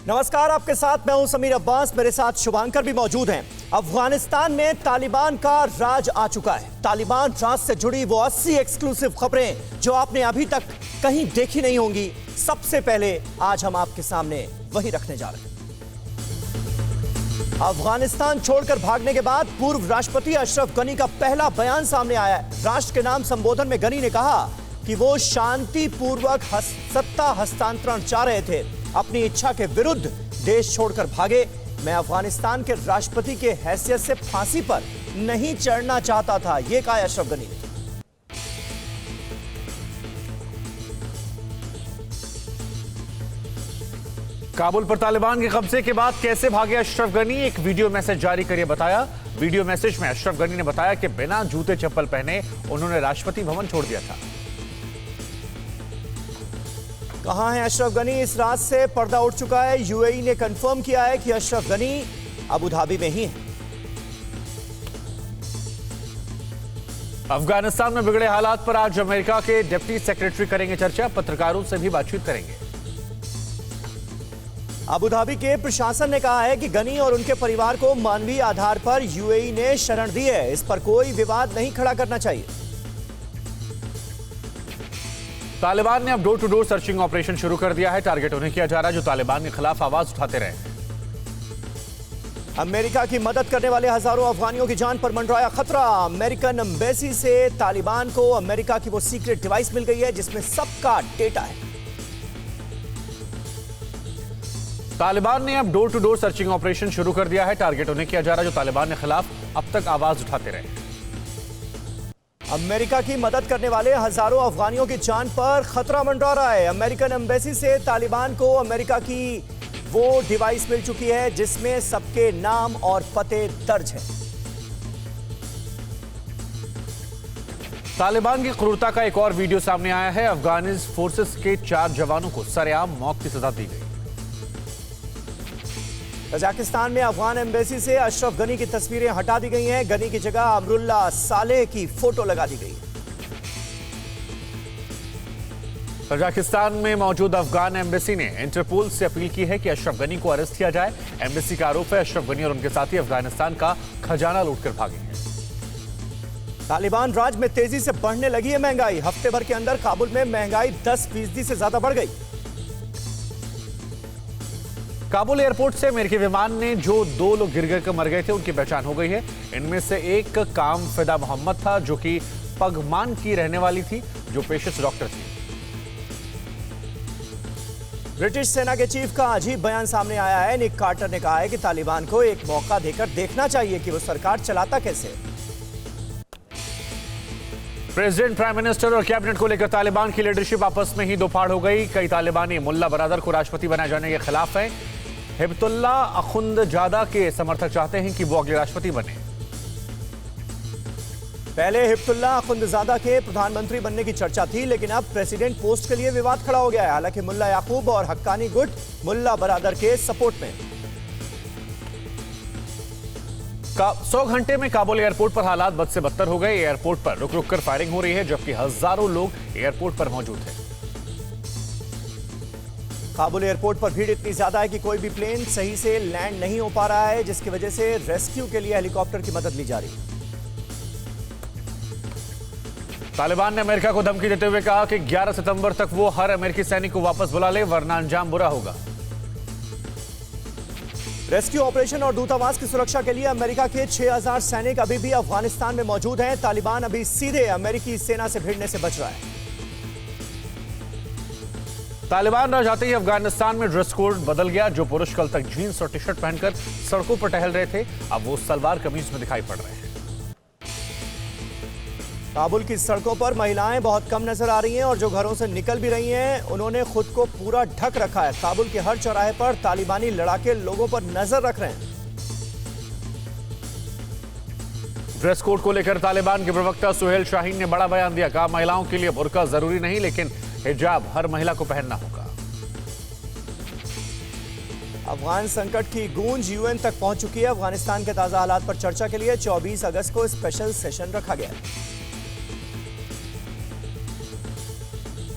नमस्कार, आपके साथ मैं हूं समीर अब्बास। मेरे साथ शुभांकर भी मौजूद हैं। अफगानिस्तान में तालिबान का राज आ चुका है। तालिबान राज से जुड़ी वो 80 एक्सक्लूसिव खबरें जो आपने अभी तक कहीं देखी नहीं होंगी, सबसे पहले आज हम आपके सामने वही रखने जा रहे हैं। अफगानिस्तान छोड़कर भागने के बाद पूर्व राष्ट्रपति अशरफ गनी का पहला बयान सामने आया है। राष्ट्र के नाम संबोधन में गनी ने कहा कि वो शांतिपूर्वक सत्ता हस्तांतरण चाह रहे थे, अपनी इच्छा के विरुद्ध देश छोड़कर भागे। मैं अफगानिस्तान के राष्ट्रपति के हैसियत से फांसी पर नहीं चढ़ना चाहता था, यह कहा अशरफ गनी ने। काबुल पर तालिबान के कब्जे के बाद कैसे भागे अशरफ गनी, एक वीडियो मैसेज जारी करके बताया। वीडियो मैसेज में अशरफ गनी ने बताया कि बिना जूते चप्पल पहने उन्होंने राष्ट्रपति भवन छोड़ दिया था। कहां है अशरफ गनी? इस रात से पर्दा उठ चुका है। यूएई ने कंफर्म किया है कि अशरफ गनी अबू धाबी में ही है। अफगानिस्तान में बिगड़े हालात पर आज अमेरिका के डिप्टी सेक्रेटरी करेंगे चर्चा, पत्रकारों से भी बातचीत करेंगे। अबू धाबी के प्रशासन ने कहा है कि गनी और उनके परिवार को मानवीय आधार पर यूएई ने शरण दी है, इस पर कोई विवाद नहीं खड़ा करना चाहिए। तालिबान ने अब door to door searching operation शुरू कर दिया है। टारगेट उन्हें किया जा रहा है जो तालिबान के खिलाफ आवाज उठाते रहे। अमेरिका की मदद करने वाले हजारों अफगानियों की जान पर मंडराया खतरा। अमेरिकन एम्बेसी से तालिबान को अमेरिका की वो सीक्रेट डिवाइस मिल गई है जिसमें सबका डेटा है। तालिबान ने अब door to door searching operation शुरू कर दिया है। टारगेट उन्हें किया जा रहा है जो तालिबान के खिलाफ अब तक आवाज उठाते रहे। अमेरिका की मदद करने वाले हजारों अफगानियों की जान पर खतरा मंडरा रहा है। अमेरिकन एम्बेसी से तालिबान को अमेरिका की वो डिवाइस मिल चुकी है जिसमें सबके नाम और पते दर्ज हैं। तालिबान की क्रूरता का एक और वीडियो सामने आया है। अफगान फोर्सेस के 4 जवानों को सरेआम मौत की सजा दी गई। कजाकिस्तान में अफगान एम्बेसी से अशरफ गनी की तस्वीरें हटा दी गई हैं। गनी की जगह अमरुल्ला सालेह की फोटो लगा दी गई। कजाकिस्तान में मौजूद अफगान एम्बेसी ने इंटरपोल से अपील की है कि अशरफ गनी को अरेस्ट किया जाए। एम्बेसी का आरोप है अशरफ गनी और उनके साथी अफगानिस्तान का खजाना लूटकर भागे हैं। तालिबान राज में तेजी से बढ़ने लगी है महंगाई। हफ्ते भर के अंदर काबुल में महंगाई 10% से ज्यादा बढ़ गई। काबुल एयरपोर्ट से अमेरिकी विमान ने जो 2 लोग गिर कर मर गए थे उनकी पहचान हो गई है। इनमें से एक काम फिदा मोहम्मद था जो कि पगमान की रहने वाली थी, जो पेशे से डॉक्टर थी। ब्रिटिश सेना के चीफ का अजीब बयान सामने आया है। निक कार्टर ने कहा है कि तालिबान को एक मौका देकर देखना चाहिए कि वो सरकार चलाता कैसे। प्रेसिडेंट, प्राइम मिनिस्टर और कैबिनेट को लेकर तालिबान की लीडरशिप आपस में ही दो फाड़ हो गई। कई तालिबानी मुल्ला बरादर को राष्ट्रपति बनाए जाने के खिलाफ हैं। हिब्तुल्ला अखुंदजादा के समर्थक चाहते हैं कि वो अगले राष्ट्रपति बने। पहले हिब्तुल्ला अखुंदजादा के प्रधानमंत्री बनने की चर्चा थी, लेकिन अब प्रेसिडेंट पोस्ट के लिए विवाद खड़ा हो गया है। हालांकि मुल्ला याकूब और हक्कानी गुट मुल्ला बरादर के सपोर्ट में। 100 घंटे में काबुल एयरपोर्ट पर हालात बद से बदतर हो गए। एयरपोर्ट पर रुक रुक कर फायरिंग हो रही है जबकि हजारों लोग एयरपोर्ट पर मौजूद हैं। काबुल एयरपोर्ट पर भीड़ इतनी ज्यादा है कि कोई भी प्लेन सही से लैंड नहीं हो पा रहा है, जिसकी वजह से रेस्क्यू के लिए हेलीकॉप्टर की मदद ली जा रही है। तालिबान ने अमेरिका को धमकी देते हुए कहा कि 11 सितंबर तक वो हर अमेरिकी सैनिक को वापस बुला ले वरना अंजाम बुरा होगा। रेस्क्यू ऑपरेशन और दूतावास की सुरक्षा के लिए अमेरिका के 6000 सैनिक अभी भी अफगानिस्तान में मौजूद हैं। तालिबान अभी सीधे अमेरिकी सेना से भिड़ने से बच रहा है। तालिबान राज आते ही अफगानिस्तान में ड्रेस कोड बदल गया। जो पुरुष कल तक जीन्स और टी शर्ट पहनकर सड़कों पर टहल रहे थे, अब वो सलवार कमीज में दिखाई पड़ रहे हैं। काबुल की सड़कों पर महिलाएं बहुत कम नजर आ रही हैं और जो घरों से निकल भी रही हैं उन्होंने खुद को पूरा ढक रखा है। काबुल के हर चौराहे पर तालिबानी लड़ाके लोगों पर नजर रख रहे हैं। ड्रेस कोड को लेकर तालिबान के प्रवक्ता सुहेल शाहीन ने बड़ा बयान दिया। कहा महिलाओं के लिए बुर्का जरूरी नहीं, लेकिन हिजाब हर महिला को पहनना होगा। अफगान संकट की गूंज यूएन तक पहुंच चुकी है। अफगानिस्तान के ताजा हालात पर चर्चा के लिए 24 अगस्त को स्पेशल सेशन रखा गया है।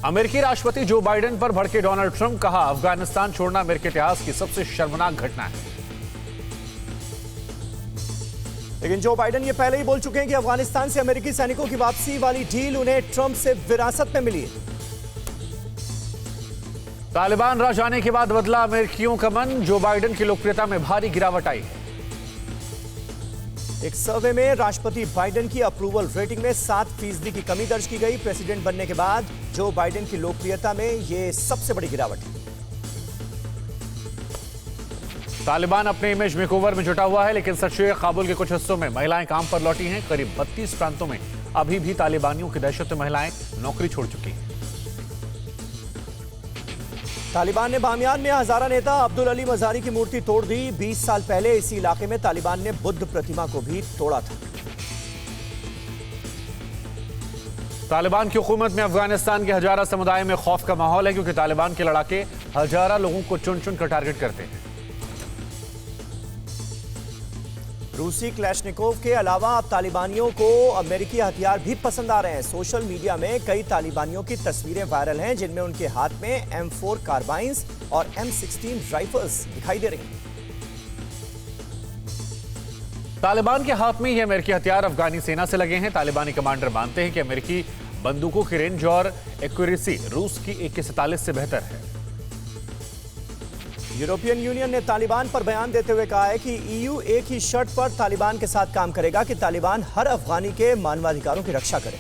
अमेरिकी राष्ट्रपति जो बाइडेन पर भड़के डोनाल्ड ट्रंप, कहा अफगानिस्तान छोड़ना अमेरिकी इतिहास की सबसे शर्मनाक घटना है। लेकिन जो बाइडेन ये पहले ही बोल चुके हैं कि अफगानिस्तान से अमेरिकी सैनिकों की वापसी वाली डील उन्हें ट्रंप से विरासत में मिली है। तालिबान राज आने के बाद बदला अमेरिकियों का मन, जो बाइडेन की लोकप्रियता में भारी गिरावट आई है। एक सर्वे में राष्ट्रपति बाइडेन की अप्रूवल रेटिंग में 7% की कमी दर्ज की गई। प्रेसिडेंट बनने के बाद जो बाइडेन की लोकप्रियता में यह सबसे बड़ी गिरावट है। तालिबान अपने इमेज मेकओवर में जुटा हुआ है, लेकिन सच है काबुल के कुछ हिस्सों में महिलाएं काम पर लौटी हैं। करीब 32 प्रांतों में अभी भी तालिबानियों की दहशत में महिलाएं नौकरी छोड़ चुकी हैं। तालिबान ने बामियान में हजारा नेता अब्दुल अली मजारी की मूर्ति तोड़ दी। 20 साल पहले इसी इलाके में तालिबान ने बुद्ध प्रतिमा को भी तोड़ा था। तालिबान की हुकूमत में अफगानिस्तान के हजारा समुदाय में खौफ का माहौल है, क्योंकि तालिबान के लड़ाके हजारा लोगों को चुन चुन कर टारगेट करते हैं। रूसी क्लैशनिकोव के अलावा अब तालिबानियों को अमेरिकी हथियार भी पसंद आ रहे हैं। सोशल मीडिया में कई तालिबानियों की तस्वीरें वायरल हैं, जिनमें उनके हाथ में M4 कार्बाइन्स और M16 राइफल्स दिखाई दे रही हैं। तालिबान के हाथ में ये अमेरिकी हथियार अफगानी सेना से लगे हैं। तालिबानी कमांडर मानते हैं कि अमेरिकी बंदूकों की रेंज और एक्यूरेसी रूस की AK-47 से बेहतर है। यूरोपियन यूनियन ने तालिबान पर बयान देते हुए कहा है कि EU एक ही शर्त पर तालिबान के साथ काम करेगा कि तालिबान हर अफगानी के मानवाधिकारों की रक्षा करे।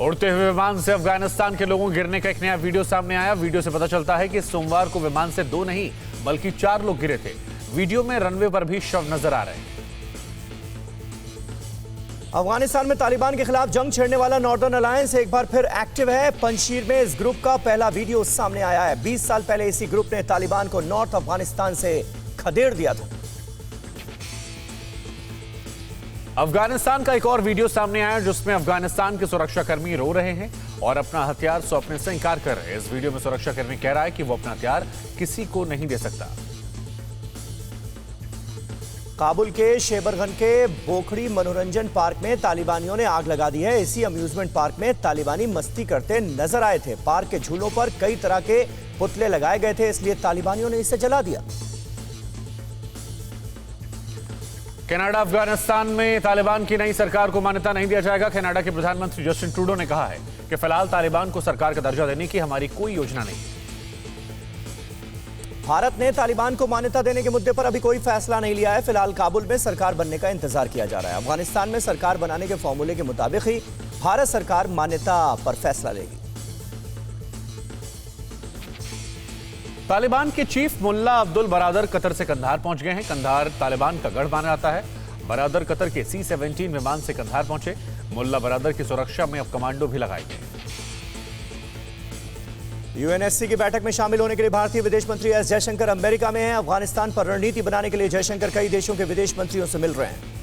उड़ते हुए विमान से अफगानिस्तान के लोगों गिरने का एक नया वीडियो सामने आया। वीडियो से पता चलता है कि सोमवार को विमान से 2 नहीं बल्कि 4 लोग गिरे थे। वीडियो में रनवे पर भी शव नजर आ रहे हैं। अफगानिस्तान में तालिबान के खिलाफ जंग छेड़ने वाला नॉर्दर्न अलायंस एक बार फिर एक्टिव है। पंजशीर में इस ग्रुप का पहला वीडियो सामने आया है। 20 साल पहले इसी ग्रुप ने तालिबान को नॉर्थ अफगानिस्तान से खदेड़ दिया था। अफगानिस्तान का एक और वीडियो सामने आया, जिसमें अफगानिस्तान के सुरक्षाकर्मी रो रहे हैं और अपना हथियार सौंपने से इंकार कर रहे हैं। इस वीडियो में सुरक्षाकर्मी कह रहा है कि वो अपना हथियार किसी को नहीं दे सकता। काबुल के शेबरगन के बोखड़ी मनोरंजन पार्क में तालिबानियों ने आग लगा दी है। इसी अम्यूजमेंट पार्क में तालिबानी मस्ती करते नजर आए थे। पार्क के झूलों पर कई तरह के पुतले लगाए गए थे, इसलिए तालिबानियों ने इसे जला दिया। कनाडा अफगानिस्तान में तालिबान की नई सरकार को मान्यता नहीं दिया जाएगा। कनाडा के प्रधानमंत्री जस्टिन ट्रूडो ने कहा है कि फिलहाल तालिबान को सरकार का दर्जा देने की हमारी कोई योजना नहीं। भारत ने तालिबान को मान्यता देने के मुद्दे पर अभी कोई फैसला नहीं लिया है। फिलहाल काबुल में सरकार बनने का इंतजार किया जा रहा है। अफगानिस्तान में सरकार बनाने के फॉर्मूले के मुताबिक ही भारत सरकार मान्यता पर फैसला लेगी। तालिबान के चीफ मुल्ला अब्दुल बरादर कतर से कंधार पहुंच गए हैं। कंधार तालिबान का गढ़ माना जाता है। बरादर कतर के C-17 विमान से कंधार पहुंचे। मुल्ला बरादर की सुरक्षा में अब कमांडो भी लगाए गए। UNSC की बैठक में शामिल होने के लिए भारतीय विदेश मंत्री एस जयशंकर अमेरिका में हैं। अफगानिस्तान पर रणनीति बनाने के लिए जयशंकर कई देशों के विदेश मंत्रियों से मिल रहे हैं।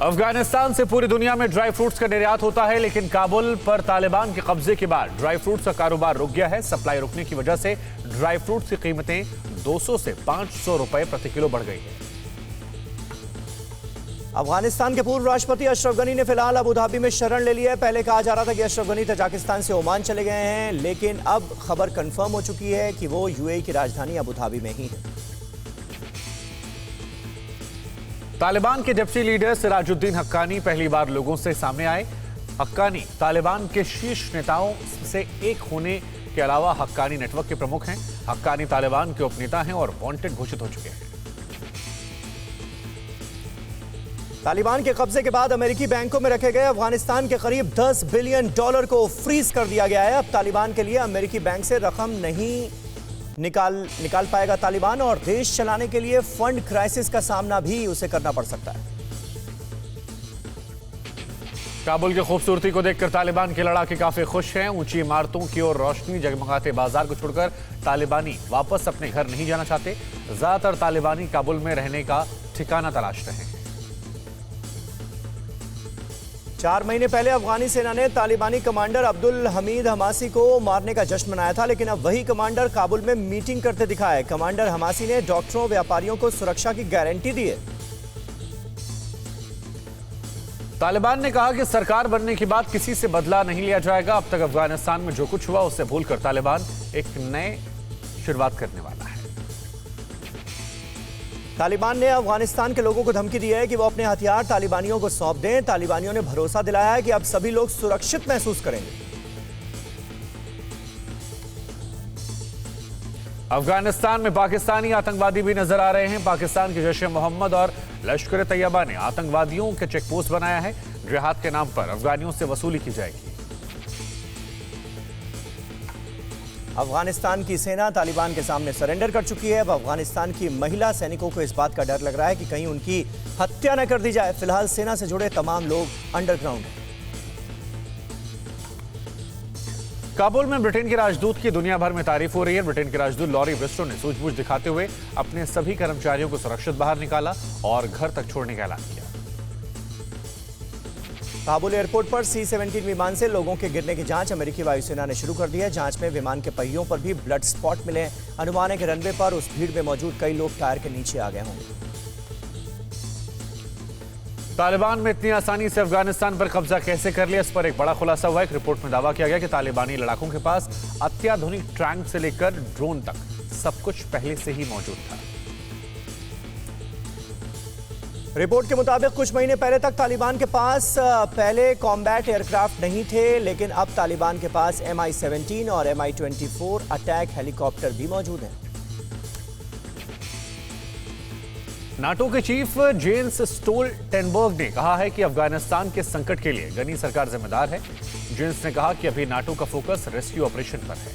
अफगानिस्तान से पूरी दुनिया में ड्राई फ्रूट्स का निर्यात होता है, लेकिन काबुल पर तालिबान के कब्जे के बाद ड्राई फ्रूट्स का कारोबार रुक गया है। सप्लाई रुकने की वजह से ड्राई फ्रूट्स की कीमतें 200 से 500 रुपए प्रति किलो बढ़ गई है। अफगानिस्तान के पूर्व राष्ट्रपति अशरफ गनी ने फिलहाल अबू धाबी में शरण ले ली है। पहले कहा जा रहा था कि अशरफ गनी तजाकिस्तान से ओमान चले गए हैं, लेकिन अब खबर कंफर्म हो चुकी है कि वो UAE की राजधानी अबू धाबी में ही है। तालिबान के डिप्टी लीडर सिराजुद्दीन हक्कानी पहली बार लोगों से सामने आए। हक्कानी तालिबान के शीर्ष नेताओं से एक होने के अलावा हक्कानी नेटवर्क के प्रमुख हैं। हक्कानी तालिबान के उपनेता हैं और वांटेड घोषित हो चुके हैं। तालिबान के कब्जे के बाद अमेरिकी बैंकों में रखे गए अफगानिस्तान के करीब $10 बिलियन को फ्रीज कर दिया गया है। अब तालिबान के लिए अमेरिकी बैंक से रकम नहीं निकाल पाएगा तालिबान, और देश चलाने के लिए फंड क्राइसिस का सामना भी उसे करना पड़ सकता है। काबुल की खूबसूरती को देखकर तालिबान के लड़ाके काफी खुश हैं। ऊंची इमारतों की ओर रोशनी, जगमगाते बाजार को छोड़कर तालिबानी वापस अपने घर नहीं जाना चाहते। ज्यादातर तालिबानी काबुल में रहने का ठिकाना तलाश रहे हैं। 4 महीने पहले अफगानी सेना ने तालिबानी कमांडर अब्दुल हमीद हमासी को मारने का जश्न मनाया था, लेकिन अब वही कमांडर काबुल में मीटिंग करते दिखा है। कमांडर हमासी ने डॉक्टरों, व्यापारियों को सुरक्षा की गारंटी दी है। तालिबान ने कहा कि सरकार बनने के बाद किसी से बदला नहीं लिया जाएगा। अब तक अफगानिस्तान में जो कुछ हुआ उससे भूलकर तालिबान एक नए शुरुआत करने वाला है। तालिबान ने अफगानिस्तान के लोगों को धमकी दी है कि वो अपने हथियार तालिबानियों को सौंप दें। तालिबानियों ने भरोसा दिलाया है कि अब सभी लोग सुरक्षित महसूस करेंगे। अफगानिस्तान में पाकिस्तानी आतंकवादी भी नजर आ रहे हैं। पाकिस्तान के जैश ए मोहम्मद और लश्कर तैयबा ने आतंकवादियों के चेकपोस्ट बनाया है। जिहाद के नाम पर अफगानियों से वसूली की जाएगी। अफगानिस्तान की सेना तालिबान के सामने सरेंडर कर चुकी है। अब अफगानिस्तान की महिला सैनिकों को इस बात का डर लग रहा है कि कहीं उनकी हत्या न कर दी जाए। फिलहाल सेना से जुड़े तमाम लोग अंडरग्राउंड हैं। काबुल में ब्रिटेन के राजदूत की दुनिया भर में तारीफ हो रही है। ब्रिटेन के राजदूत लॉरी ब्रिस्टो ने सूझबूझ दिखाते हुए अपने सभी कर्मचारियों को सुरक्षित बाहर निकाला और घर तक छोड़ने का ऐलान किया। काबुल एयरपोर्ट पर C-17 विमान से लोगों के गिरने की जांच अमेरिकी वायुसेना ने शुरू कर दी है। जांच में विमान के पहियों पर भी ब्लड स्पॉट मिले। अनुमान है कि रनवे पर उस भीड़ में मौजूद कई लोग टायर के नीचे आ गए होंगे। तालिबान में इतनी आसानी से अफगानिस्तान पर कब्जा कैसे कर लिया, इस पर एक बड़ा खुलासा हुआ है। एक रिपोर्ट में दावा किया गया कि तालिबानी लड़ाकों के पास अत्याधुनिक टैंक से लेकर ड्रोन तक सब कुछ पहले से ही मौजूद था। रिपोर्ट के मुताबिक कुछ महीने पहले तक तालिबान के पास पहले कॉम्बैट एयरक्राफ्ट नहीं थे, लेकिन अब तालिबान के पास Mi-17 और Mi-24 अटैक हेलीकॉप्टर भी मौजूद हैं। नाटो के चीफ जेन्स स्टोल्टेनबर्ग ने कहा है कि अफगानिस्तान के संकट के लिए गनी सरकार जिम्मेदार है। जेन्स ने कहा कि अभी नाटो का फोकस रेस्क्यू ऑपरेशन पर है।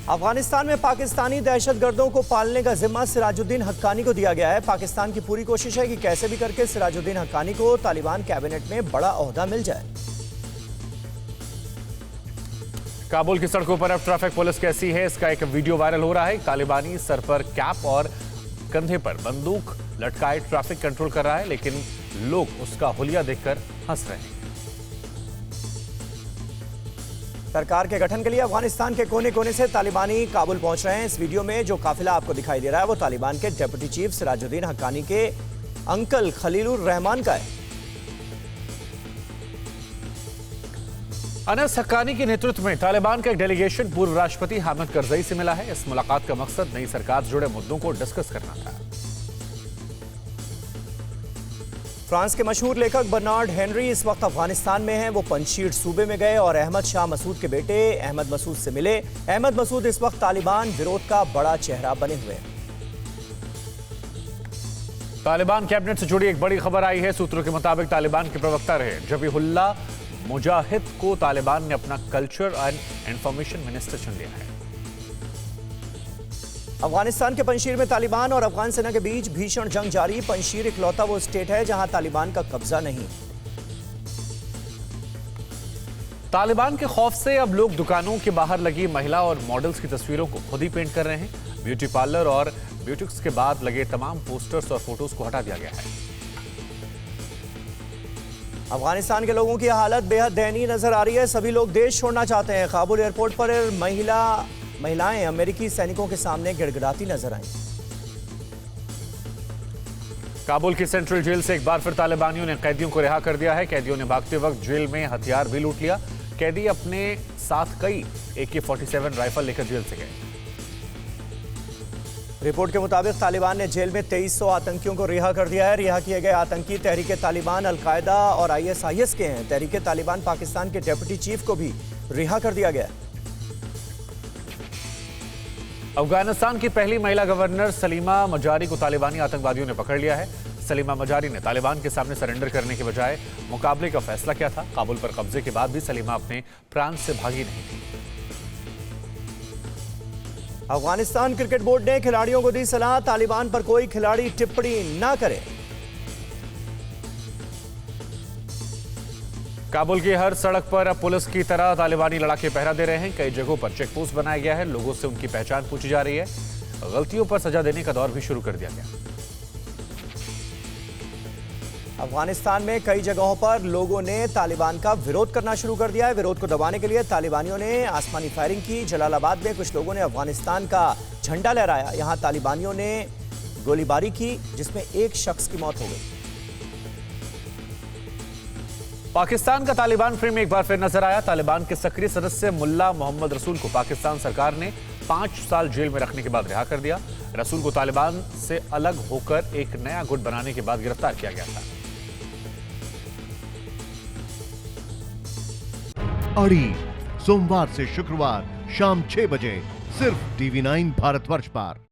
अफगानिस्तान में पाकिस्तानी दहशतगर्दों को पालने का जिम्मा सिराजुद्दीन हक्कानी को दिया गया है। पाकिस्तान की पूरी कोशिश है कि कैसे भी करके सिराजुद्दीन हक्कानी को तालिबान कैबिनेट में बड़ा ओहदा मिल जाए। काबुल की सड़कों पर अब ट्रैफिक पुलिस कैसी है, इसका एक वीडियो वायरल हो रहा है। तालिबानी सर पर कैप और कंधे पर बंदूक लटकाए ट्रैफिक कंट्रोल कर रहा है, लेकिन लोग उसका हुलिया देखकर हंस रहे हैं। सरकार के गठन के लिए अफगानिस्तान के कोने कोने से तालिबानी काबुल पहुंच रहे हैं। इस वीडियो में जो काफिला आपको दिखाई दे रहा है वो तालिबान के डेप्यूटी चीफ सिराजुद्दीन हक्कानी के अंकल खलीलुर रहमान का है। अनस हक्कानी के नेतृत्व में तालिबान का एक डेलीगेशन पूर्व राष्ट्रपति हामिद करजई से मिला है। इस मुलाकात का मकसद नई सरकार से जुड़े मुद्दों को डिस्कस करना था। फ्रांस के मशहूर लेखक बर्नार्ड हेनरी इस वक्त अफगानिस्तान में हैं। वो पंजशीर सूबे में गए और अहमद शाह मसूद के बेटे अहमद मसूद से मिले। अहमद मसूद इस वक्त तालिबान विरोध का बड़ा चेहरा बने हुए हैं। तालिबान कैबिनेट से जुड़ी एक बड़ी खबर आई है। सूत्रों के मुताबिक तालिबान के प्रवक्ता रहे जबीहुल्लाह मुजाहिद को तालिबान ने अपना कल्चर एंड इंफॉर्मेशन मिनिस्टर चुन लिया है। अफगानिस्तान के पंजशीर में तालिबान और अफगान सेना के बीच भीषण जंग जारी। पंजशीर इकलौता वो स्टेट है जहां तालिबान का कब्जा नहीं। तालिबान के खौफ से अब लोग दुकानों के बाहर लगी महिला और मॉडल्स की तस्वीरों को खुद ही पेंट कर रहे हैं। ब्यूटी पार्लर और ब्यूटिक्स के बाद लगे तमाम पोस्टर्स और फोटोज को हटा दिया गया है। अफगानिस्तान के लोगों की हालत बेहद दयनीय नजर आ रही है। सभी लोग देश छोड़ना चाहते हैं। काबुल एयरपोर्ट पर महिलाएं अमेरिकी सैनिकों के सामने गिड़गिड़ाती नजर आईं। काबुल की सेंट्रल जेल से एक बार फिर तालिबानियों ने कैदियों को रिहा कर दिया है। कैदियों ने भागते वक्त जेल में हथियार भी लूट लिया। कैदी अपने साथ कई AK-47 राइफल लेकर जेल से गए। रिपोर्ट के मुताबिक तालिबान ने जेल में 2300 आतंकियों को रिहा कर दिया है। रिहा किए गए आतंकी तहरीक तालिबान, अल-कायदा और ISIS के हैं। तहरीक तालिबान पाकिस्तान के डेप्यूटी चीफ को भी रिहा कर दिया गया। अफगानिस्तान की पहली महिला गवर्नर सलीमा मजारी को तालिबानी आतंकवादियों ने पकड़ लिया है। सलीमा मजारी ने तालिबान के सामने सरेंडर करने के बजाय मुकाबले का फैसला किया था। काबुल पर कब्जे के बाद भी सलीमा अपने प्रांत से भागी नहीं थी। अफगानिस्तान क्रिकेट बोर्ड ने खिलाड़ियों को दी सलाह, तालिबान पर कोई खिलाड़ी टिप्पणी ना करे। काबुल की हर सड़क पर अब पुलिस की तरह तालिबानी लड़ाके पहरा दे रहे हैं। कई जगहों पर चेक पोस्ट बनाया गया है। लोगों से उनकी पहचान पूछी जा रही है। गलतियों पर सजा देने का दौर भी शुरू कर दिया गया। अफगानिस्तान में कई जगहों पर लोगों ने तालिबान का विरोध करना शुरू कर दिया है। विरोध को दबाने के लिए तालिबानियों ने आसमानी फायरिंग की। जलालाबाद में कुछ लोगों ने अफगानिस्तान का झंडा लहराया। यहां तालिबानियों ने गोलीबारी की जिसमें एक शख्स की मौत हो गई। पाकिस्तान का तालिबान फ्रेम एक बार फिर नजर आया। तालिबान के सक्रिय सदस्य मुल्ला मोहम्मद रसूल को पाकिस्तान सरकार ने 5 साल जेल में रखने के बाद रिहा कर दिया। रसूल को तालिबान से अलग होकर एक नया गुट बनाने के बाद गिरफ्तार किया गया था। अड़ी सोमवार से शुक्रवार शाम 6 बजे सिर्फ TV9 भारतवर्ष पर।